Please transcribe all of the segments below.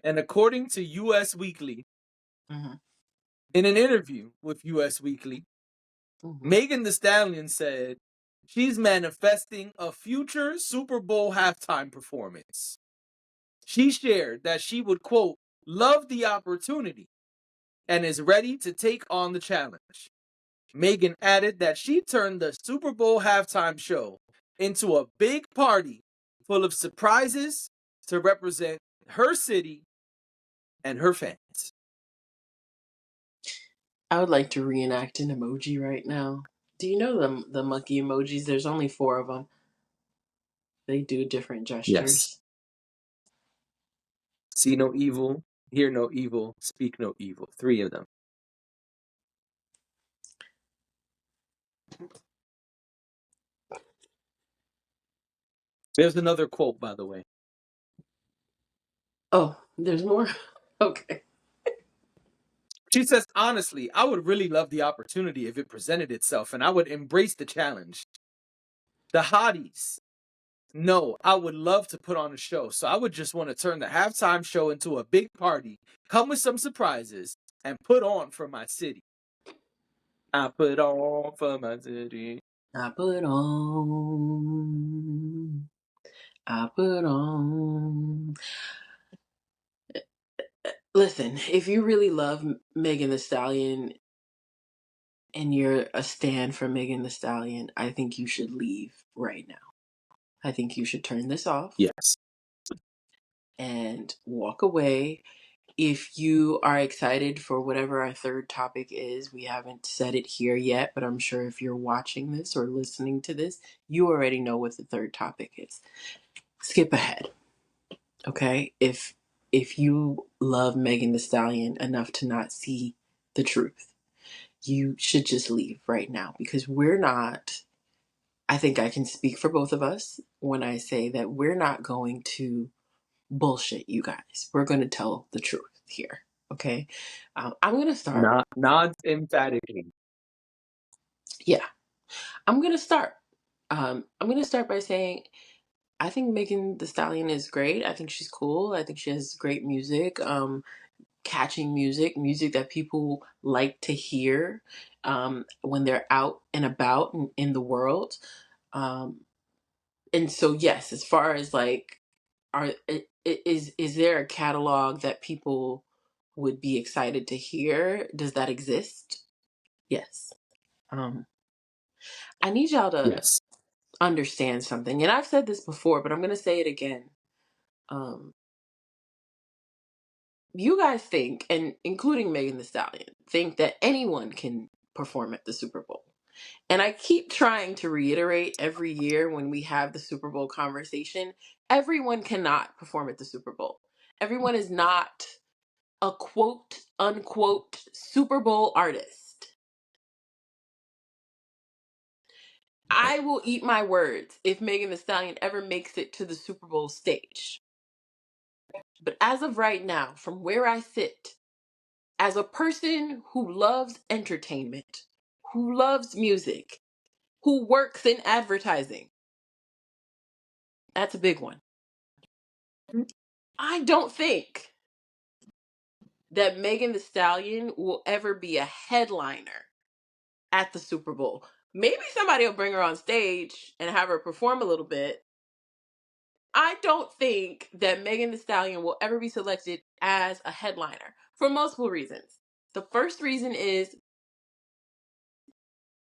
And according to US Weekly, Mm-hmm. in an interview with US Weekly, Mm-hmm. Megan Thee Stallion said she's manifesting a future Super Bowl halftime performance. She shared that she would, quote, love the opportunity and is ready to take on the challenge. Megan added that she turned the Super Bowl halftime show into a big party full of surprises to represent her city and her fans. I would like to reenact an emoji right now. Do you know the monkey emojis? There's only 4 of them. They do different Yes. gestures. See no evil, hear no evil, speak no evil. 3 of them. There's another quote, by the way. Oh, there's more? Okay. She says, honestly, I would really love the opportunity if it presented itself, and I would embrace the challenge. The hotties. No, I would love to put on a show, so I would just want to turn the halftime show into a big party, come with some surprises, and put on for my city. I put on for my city. I put on. I put on. Listen, if you really love Megan Thee Stallion and you're a stan for Megan Thee Stallion, I think you should leave right now. I think you should turn this off Yes. and walk away. If you are excited for whatever our third topic is, we haven't said it here yet, but I'm sure if you're watching this or listening to this, you already know what the third topic is. Skip ahead. Okay? If you love Megan Thee Stallion enough to not see the truth, you should just leave right now, because we're not, I think I can speak for both of us when I say that we're not going to bullshit you guys. We're going to tell the truth here. Okay? I'm going to start. Not emphatically. Yeah, I'm going to start. I'm going to start by saying I think Megan Thee Stallion is great. I think she's cool. I think she has great music. Catching music that people like to hear when they're out and about in the world. Um, and so, yes, as far as like, is there a catalog that people would be excited to hear? Does that exist? Yes. Um, I need y'all to Yes. understand something, and I've said this before, but I'm going to say it again. Um, you guys think, and including Megan Thee Stallion, think that anyone can perform at the Super Bowl. And I keep trying to reiterate every year when we have the Super Bowl conversation, everyone cannot perform at the Super Bowl. Everyone is not a quote unquote Super Bowl artist. I will eat my words if Megan Thee Stallion ever makes it to the Super Bowl stage. But as of right now, from where I sit, as a person who loves entertainment, who loves music, who works in advertising, that's a big one. I don't think that Megan Thee Stallion will ever be a headliner at the Super Bowl. Maybe somebody will bring her on stage and have her perform a little bit. I don't think that Megan Thee Stallion will ever be selected as a headliner for multiple reasons. The first reason is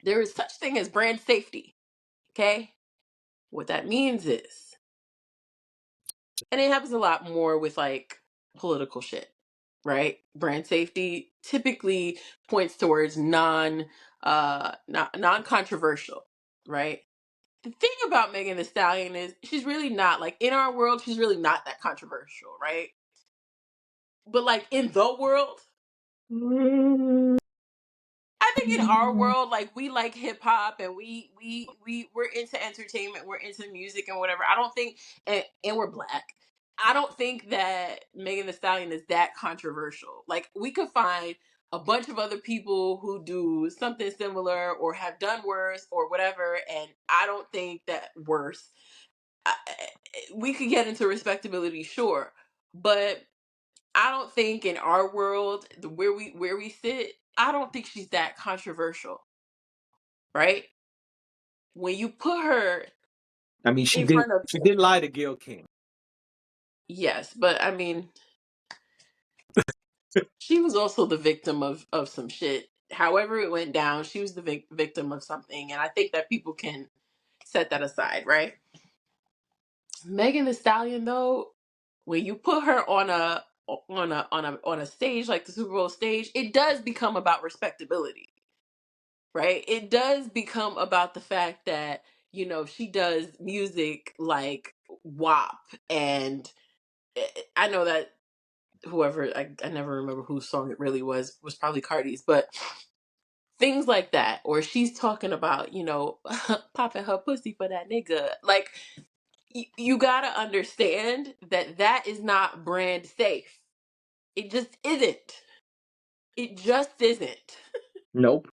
there is such thing as brand safety. Okay? What that means is, and it happens a lot more with like political shit, right? Brand safety typically points towards non-controversial, right? The thing about Megan Thee Stallion is she's really not, like, in our world, she's really not that controversial, right? But like in the world, I think in our world, like, we like hip hop and we're into entertainment, we're into music and whatever. I don't think, and we're black. I don't think that Megan Thee Stallion is that controversial. Like, we could find a bunch of other people who do something similar or have done worse or whatever, and I don't think that worse. I, we could get into respectability, sure, but I don't think in our world, where we sit, I don't think she's that controversial, right? When you put her I mean, in front of, she did lie to Gayle King. yes, but I mean, she was also the victim of some shit. However it went down, she was the victim of something, and I think that people can set that aside, right? Megan Thee Stallion, though, when you put her on a stage like the Super Bowl stage, it does become about respectability, right? It does become about the fact that, you know, she does music like WAP, and I know that whoever, I never remember whose song it really was probably Cardi's, but things like that, or she's talking about, you know, popping her pussy for that nigga, like, you gotta understand that that is not brand safe. It just isn't. It just isn't. Nope.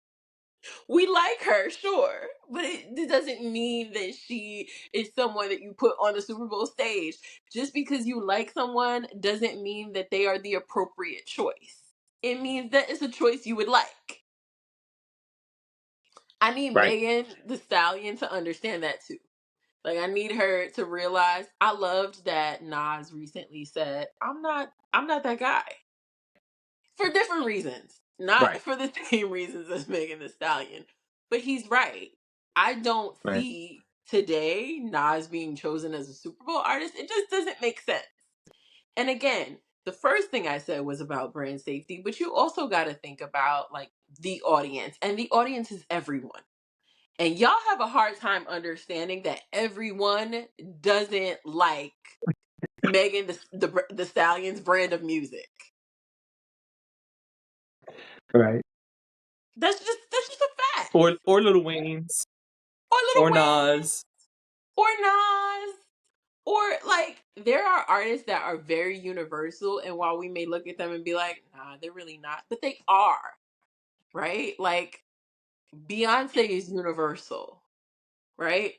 We like her, sure, but it doesn't mean that she is someone that you put on the Super Bowl stage. Just because you like someone doesn't mean that they are the appropriate choice. It means that it's a choice you would like. I need Right. Megan Thee Stallion to understand that too. Like, I need her to realize. I loved that Nas recently said, I'm not that guy. For different reasons. Not Right. for the same reasons as Megan Thee Stallion. But he's right. I don't Right. see today Nas being chosen as a Super Bowl artist. It just doesn't make sense. And again, the first thing I said was about brand safety, but you also got to think about like the audience, and the audience is everyone. And y'all have a hard time understanding that everyone doesn't like Megan the Stallion's brand of music. Right. That's just a fact. Or Lil Wayne's. Or Little Or Wayne, Nas. or Nas, or like there are artists that are very universal, and while we may look at them and be like, nah, they're really not, but they are, right? Like Beyonce is universal, right?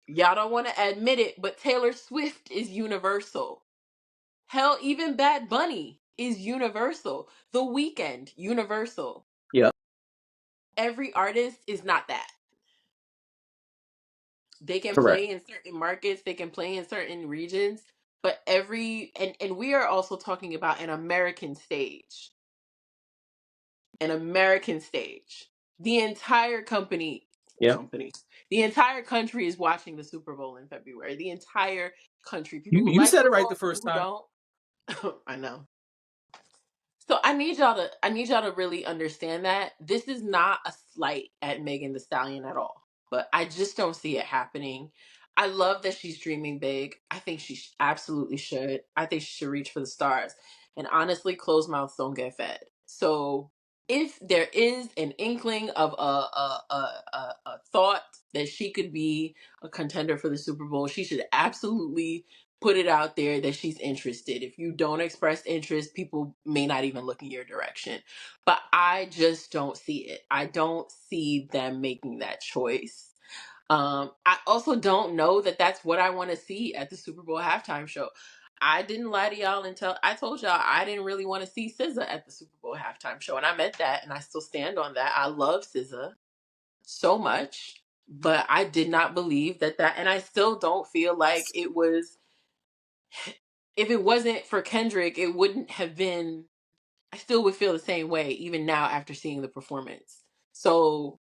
Y'all don't want to admit it, but Taylor Swift is universal. Hell, even Bad Bunny is universal. The Weeknd, universal. Yep. Every artist is not that. They can Correct. play in certain markets, they can play in certain regions, but and we are also talking about an American stage. An American stage. The entire Yep. company. The entire country is watching the Super Bowl in February. The entire country. People who You like said it right football, the people first who time. don't. I know. So I need y'all to really understand that this is not a slight at Megan Thee Stallion at all. But I just don't see it happening. I love that she's dreaming big. I think she absolutely should. I think she should reach for the stars. And honestly, closed mouths don't get fed. So if there is an inkling of a thought that she could be a contender for the Super Bowl, she should absolutely put it out there that she's interested. If you don't express interest, people may not even look in your direction. But I just don't see it. I don't see them making that choice. I also don't know that that's what I want to see at the Super Bowl halftime show. I didn't lie to y'all until I told y'all I didn't really want to see SZA at the Super Bowl halftime show, and I meant that, and I still stand on that. I love SZA so much, but I did not believe that, and I still don't feel like it was. If it wasn't for Kendrick, it wouldn't have been. I still would feel the same way even now after seeing the performance. So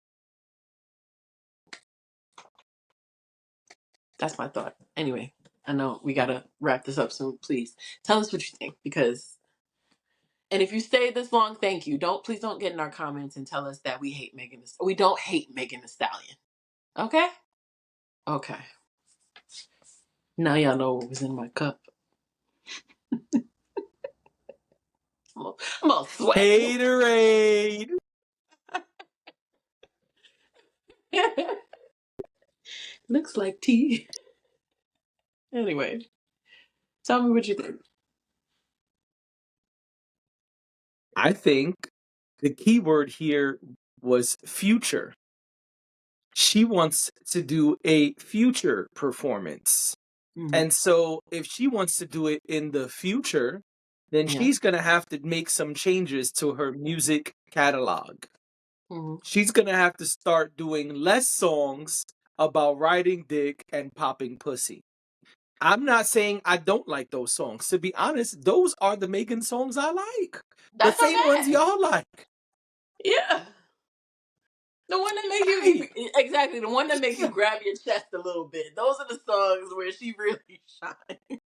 that's my thought. Anyway, I know we gotta wrap this up soon. Please tell us what you think, because, and if you stayed this long, thank you. Please don't get in our comments and tell us that we hate Megan. We don't hate Megan Thee Stallion. Okay. Okay. Now y'all know what was in my cup. I'm all sweat. Haterade. Looks like tea. Anyway, tell me what you think. I think the key word here was future. She wants to do a future performance. Mm-hmm. And so if she wants to do it in the future, then Yeah. she's gonna have to make some changes to her music catalog. Mm-hmm. She's gonna have to start doing less songs about riding dick and popping pussy. I'm not saying I don't like those songs. To be honest, those are the Megan songs I like. The That's not same ones bad. y'all like. Yeah. The one that make Right. you exactly the one that make you Yeah. grab your chest a little bit. Those are the songs where she really shines.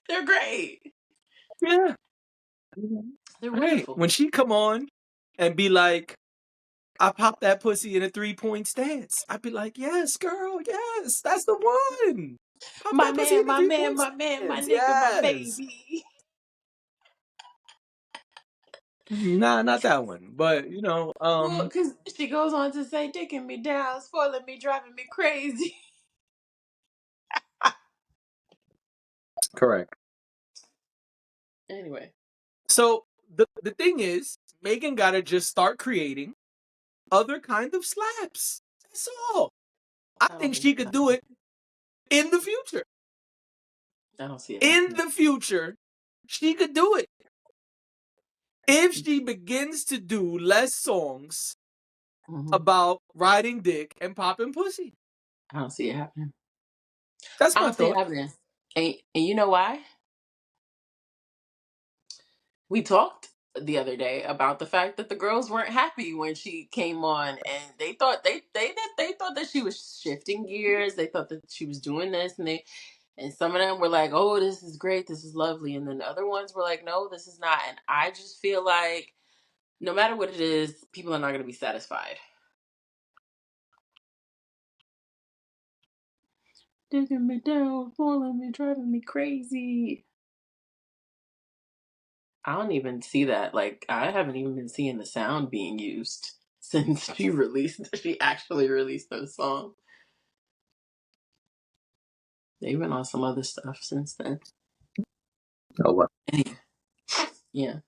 They're great. Yeah. They're Right. wonderful. When she come on and be like, I popped that pussy in a 3-point stance, I'd be like, yes, girl, yes, that's the one. Pop My that pussy man, in a my man, 3-point my man, my stance. nigga, my Yes. baby. Nah, not that one. But Well, because she goes on to say, "Dicking me down, spoiling me, driving me crazy." correct. Anyway, So the thing is, Megan gotta just start creating other kind of slaps. That's all. I I don't think think she could do it in the future. I don't see it In happening. the future, she could do it. If she begins to do less songs Mm-hmm. about riding dick and popping pussy. I don't see it happening. That's I my don't see it thought. happening. And you know why? We talked the other day about the fact that the girls weren't happy when she came on, and they thought they thought that she was shifting gears. They thought that she was doing this, and some of them were like, "Oh, this is great, this is lovely," and then the other ones were like, "No, this is not." And I just feel like no matter what it is, people are not going to be satisfied. Digging me down, pulling me, driving me crazy. I don't even see that. Like, I haven't even been seeing the sound being used since she actually released those songs. They've been on some other stuff since then. Oh well. Yeah.